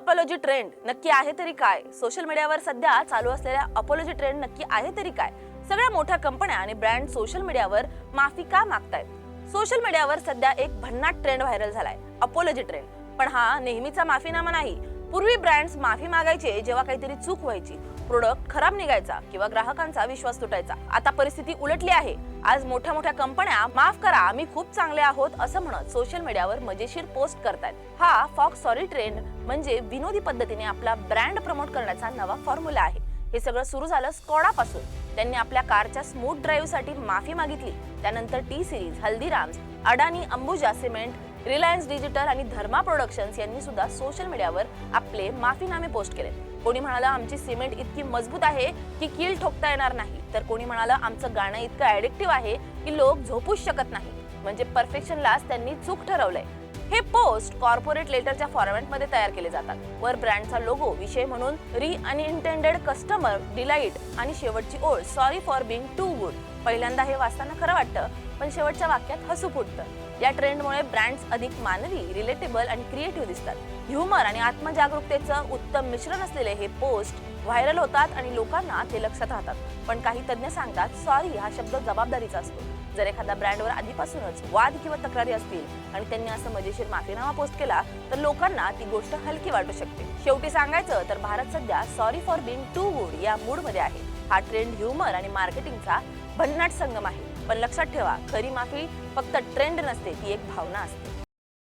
Apology trend नक्की आहे तरी काय? सोशल मीडियावर सध्या चालू असलेल्या अपॉलॉजी ट्रेंड नक्की आहे तरी काय? सगळ्या मोठ्या कंपन्या आणि ब्रँड सोशल मीडियावर माफी का मागतायत? सोशल मीडियावर सध्या एक भन्नाट ट्रेंड व्हायरल झालाय, अपॉलॉजी ट्रेंड. पण हा नेहमीचा माफीनामा नाही. पूर्वी ब्रँड्स माफी मागायचे जेव्हा काहीतरी चूक व्हायची, प्रोडक्ट खराब निघायचा किंवा ग्राहकांचा विश्वास तुटायचा. आता परिस्थिती उलटली आहे. आज मोठ्या मोठ्या कंपन्या माफ करा, आम्ही खूप चांगले आहोत असं म्हणत सोशल मीडियावर मजेशीर पोस्ट करतायत. हा फॉक्स सॉरी ट्रेंड म्हणजे विनोदी पद्धतीने आपला ब्रँड प्रमोट करण्याचा नवा फॉर्म्युला आहे. हे सगळं सुरू झालं स्कोडा पासून. त्यांनी आपल्या कारच्या स्मूथ ड्राईव्हसाठी माफी मागितली. त्यानंतर टी सिरीज, हल्दीराम्स, अडानी अंबुजा सिमेंट, रिलायन्स डिजिटल आणि धर्मा प्रोडक्शन्स यांनी सुद्धा सोशल मीडियावर आपले माफीनामे पोस्ट केले. कोणी म्हणाला आमची सिमेंट इतकी मजबूत आहे की कील ठोकता येणार नाही, तर कोणी म्हणाला आमचं गाणं इतकं ऍडिक्टिव्ह आहे की लोक झोपूच शकत नाही. म्हणजे परफेक्शनलाच त्यांनी चूक ठरवलंय. हे पोस्ट कॉर्पोरेट लेटरच्या फॉर्मॅटमध्ये तयार केले जातात. वर ब्रँडचा लोगो, विषय म्हणून री अनइंटेंडेड कस्टमर डिलाईट आणि शेवटची ओळ sorry for being too good. पहिल्यांदा हे वाचताना खरं वाटतं, पण शेवटच्या वाक्यात हसू फुटतं. या ट्रेंडमुळे ब्रँड्स अधिक मानवी, रिलेटेबल आणि क्रिएटिव्ह दिसतात. ह्युमर आणि आत्मजागरूकतेचं उत्तम मिश्रण असलेले हे पोस्ट व्हायरल होतात आणि लोकांना ते लक्षात राहतात. पण काही तज्ञ सांगतात, सॉरी हा शब्द जबाबदारीचा असतो. जर एखाद्या ब्रँडवर आधीपासूनच वाद किंवा तक्रारी असतील आणि त्यांनी असं मजेशीर माफीनामा पोस्ट केला, तर लोकांना ती गोष्ट हलकी वाटू शकते. शेवटी सांगायचं तर भारत सध्या sorry for being too good या मूडमध्ये आहे. हा ट्रेंड ह्युमर आणि मार्केटिंगचा भन्नाट संगम आहे. पण लक्षात ठेवा, खरी माफी फक्त ट्रेंड नसते, ती एक भावना असते.